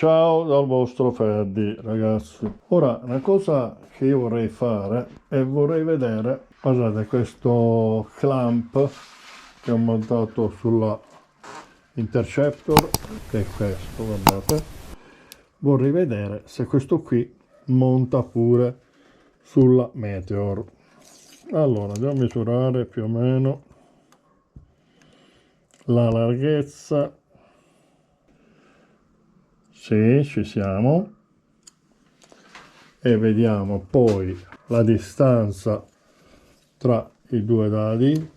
ciao dal vostro Ferdi, ragazzi. Ora, una cosa che io vorrei fare è vorrei vedere, guardate, questo clamp che ho montato sulla Interceptor, che è questo, guardate. Vorrei vedere se questo qui monta pure sulla Meteor. Allora, andiamo a misurare più o meno la larghezza. Sì, ci siamo. E vediamo poi la distanza tra i due dadi,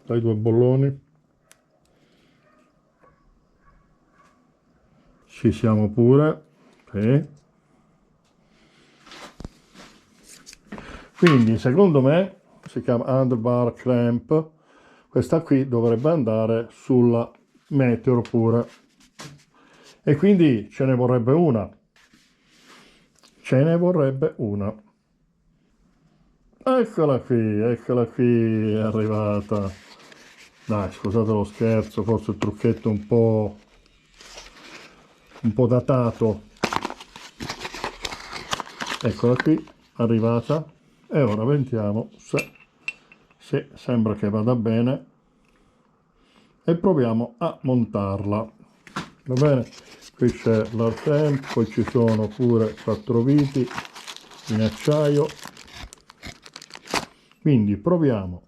tra i due bolloni. Ci siamo pure. Sì. Quindi secondo me si chiama underbar clamp. Questa qui dovrebbe andare sulla Meteor pure. E quindi ce ne vorrebbe una. Ce ne vorrebbe una. Eccola qui, è arrivata. Dai, scusate lo scherzo, forse il trucchetto un po' datato. Eccola qui, arrivata. E ora vediamo se sembra che vada bene. E proviamo a montarla. Va bene? Qui c'è l'artemp, poi ci sono pure 4 viti in acciaio. Quindi proviamo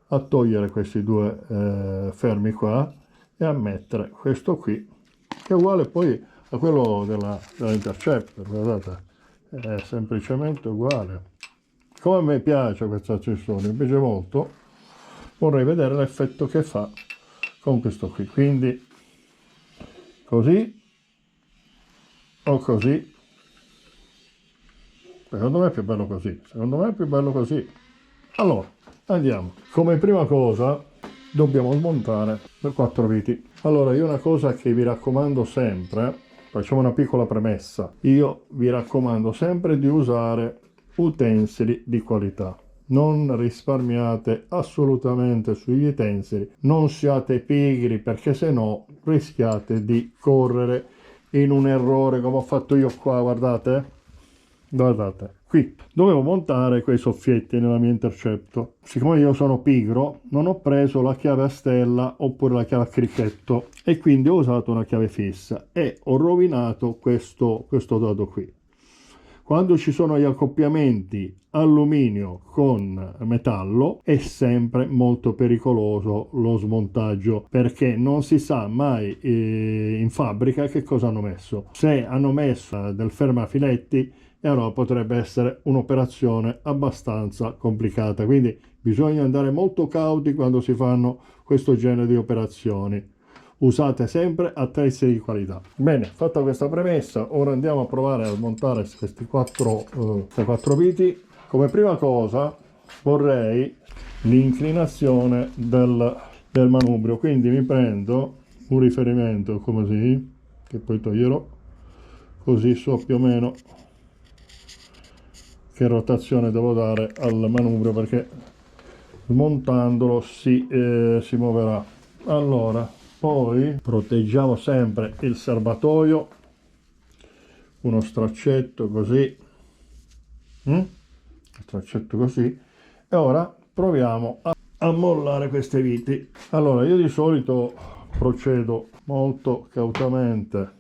a togliere questi due fermi qua e a mettere questo qui, che è uguale poi a quello della Interceptor, guardate, è semplicemente uguale. Come a me piace questa accessorio, mi piace molto, vorrei vedere l'effetto che fa con questo qui. Quindi così o così. Secondo me è più bello così. Secondo me è più bello così. Allora, andiamo. Come prima cosa dobbiamo smontare le 4 viti. Allora, io una cosa che vi raccomando sempre, facciamo una piccola premessa. Io vi raccomando sempre di usare utensili di qualità. Non risparmiate assolutamente sugli utensili, non siate pigri perché se no rischiate di correre in un errore come ho fatto io qua, guardate. Guardate, qui dovevo montare quei soffietti nella mia Interceptor. Siccome io sono pigro, non ho preso la chiave a stella oppure la chiave a cricchetto e quindi ho usato una chiave fissa e ho rovinato questo dado qui. Quando ci sono gli accoppiamenti alluminio con metallo è sempre molto pericoloso lo smontaggio perché non si sa mai in fabbrica che cosa hanno messo. Se hanno messo del fermafiletti, e allora potrebbe essere un'operazione abbastanza complicata, quindi bisogna andare molto cauti quando si fanno questo genere di operazioni. Usate sempre attrezzi di qualità. Bene, fatta questa premessa, ora andiamo a provare a montare questi quattro viti. Come prima cosa vorrei l'inclinazione del manubrio, quindi mi prendo un riferimento così, che poi toglierò, così so più o meno che rotazione devo dare al manubrio perché smontandolo si muoverà. Allora, poi proteggiamo sempre il serbatoio, uno straccetto così, straccetto così, e ora proviamo a mollare queste viti. Allora, io di solito procedo molto cautamente.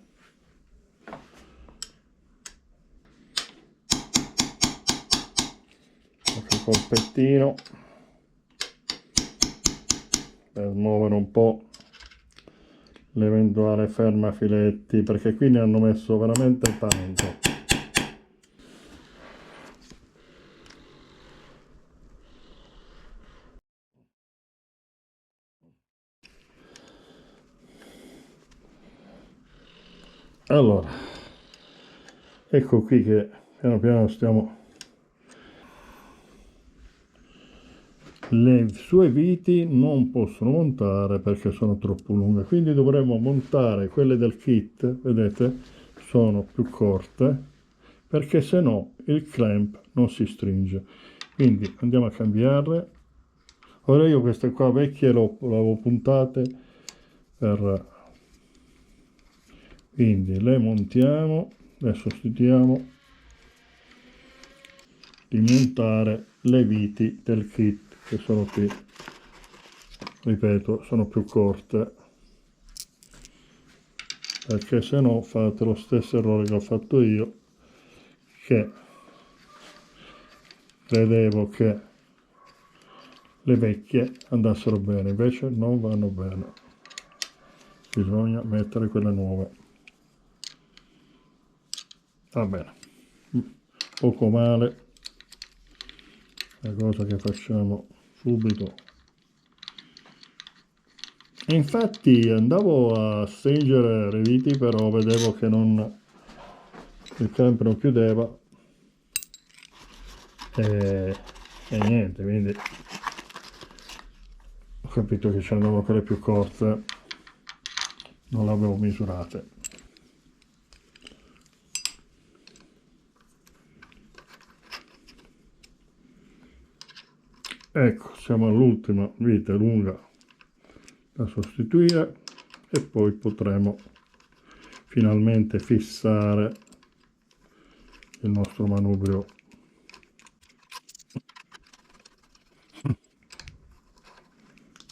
Colpettino per muovere un po' l'eventuale fermafiletti perché qui ne hanno messo veramente tanto. Allora, ecco qui che piano piano stiamo. Le sue viti non possono montare perché sono troppo lunghe, quindi dovremo montare quelle del kit, vedete, sono più corte perché se no il clamp non si stringe. Quindi andiamo a cambiarle. Ora io queste qua vecchie le avevo puntate per quindi le montiamo, adesso stiamo di montare le viti del kit che sono qui, ripeto, sono più corte, perché se no fate lo stesso errore che ho fatto io, che credevo che le vecchie andassero bene, invece non vanno bene, bisogna mettere quelle nuove. Va bene, poco male, la cosa che facciamo subito. Infatti andavo a stringere le viti, però vedevo che il clamp non chiudeva e niente, quindi ho capito che c'erano quelle più corte, non le avevo misurate. Ecco, siamo all'ultima vite lunga da sostituire e poi potremo finalmente fissare il nostro manubrio.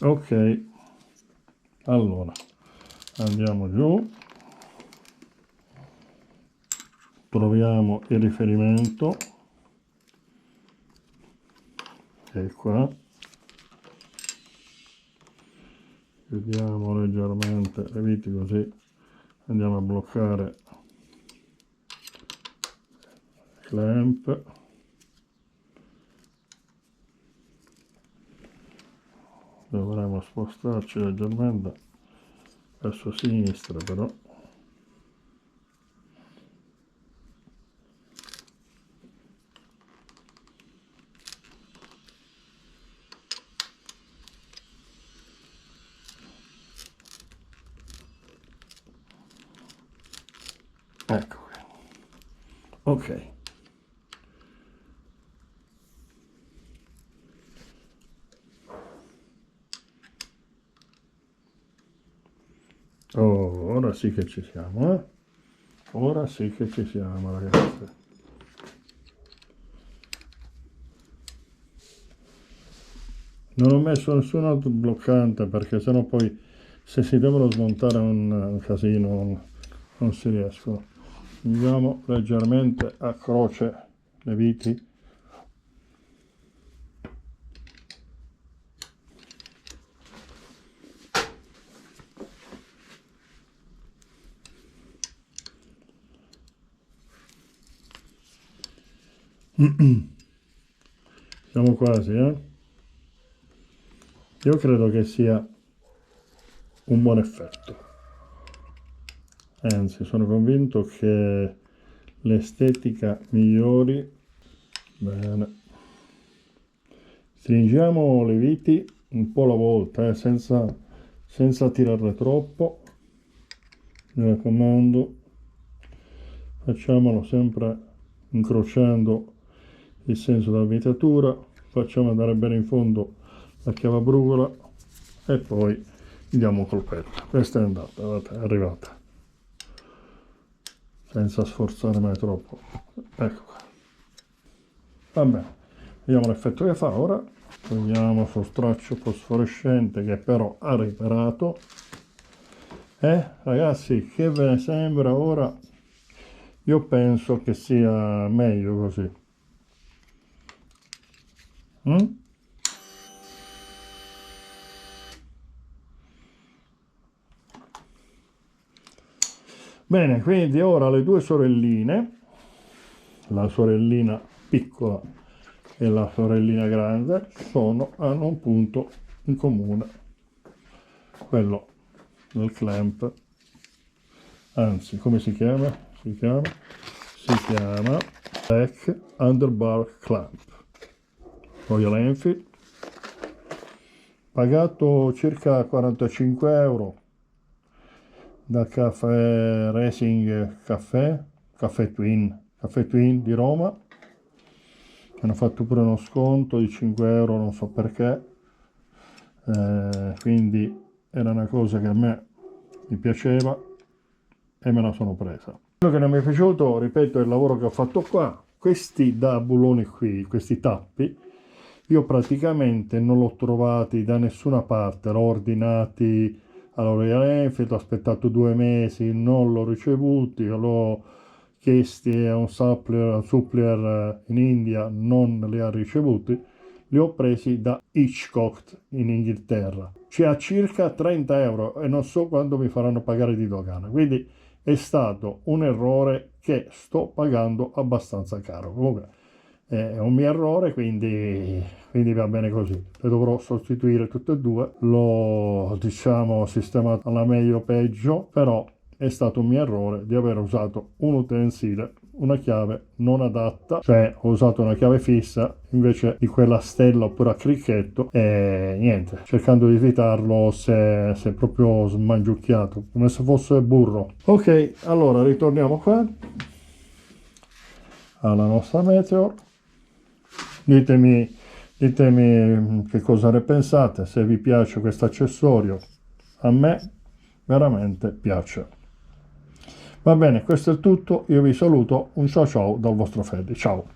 Ok, allora andiamo giù, troviamo il riferimento che è qua, chiudiamo leggermente le viti così andiamo a bloccare il clamp, dovremo spostarci leggermente verso sinistra però. Ecco qui. Ok. Oh, ora sì che ci siamo, eh? Ora sì che ci siamo, ragazzi. Non ho messo nessun altro bloccante perché sennò poi se si devono smontare un casino non si riescono. Andiamo leggermente a croce le viti. Siamo quasi, eh? Io credo che sia un buon effetto. Anzi, sono convinto che l'estetica migliori. Bene. Stringiamo le viti un po' alla volta, senza tirarle troppo. Mi raccomando, facciamolo sempre incrociando il senso dell'avvitatura, facciamo andare bene in fondo la chiavabrugola e poi diamo un colpetto. Questa è andata, guardate, è arrivata, senza sforzare mai troppo. Ecco qua. Va bene, vediamo l'effetto che fa ora. Togliamo questo straccio fosforescente che però ha riparato. Ragazzi, che ve ne sembra ora? Io penso che sia meglio così. Bene, quindi ora le due sorelline, la sorellina piccola e la sorellina grande, hanno un punto in comune, quello del clamp. Anzi, come si chiama? Si chiama Black Underbar Clamp, Royal Enfield, pagato circa 45 euro da Caffè Racing Caffè Twin di Roma. Hanno fatto pure uno sconto di 5 euro, non so perché, quindi era una cosa che a me mi piaceva e me la sono presa. Quello che non mi è piaciuto, ripeto, è il lavoro che ho fatto qua. Questi dabuloni qui, questi tappi, io praticamente non l'ho trovati da nessuna parte, l'ho ordinati alla Royal Enfield, ho aspettato 2 mesi, non l'ho ricevuti, l'ho chiesti a un supplier in India, non li ha ricevuti, li ho presi da Hitchcock in Inghilterra, cioè a circa 30 euro e non so quando mi faranno pagare di dogana, quindi è stato un errore che sto pagando abbastanza caro. Comunque è un mio errore, quindi va bene così. Le dovrò sostituire tutte e due. L'ho, diciamo, sistemato alla meglio o peggio, però è stato un mio errore di aver usato un utensile, una chiave non adatta, cioè ho usato una chiave fissa invece di quella stella oppure a cricchetto e niente, cercando di evitarlo si è proprio smangiucchiato, come se fosse burro. Ok, allora ritorniamo qua alla nostra Meteor. Ditemi che cosa ne pensate, se vi piace questo accessorio. A me veramente piace. Va bene, questo è tutto, io vi saluto, un ciao ciao dal vostro Fede, ciao.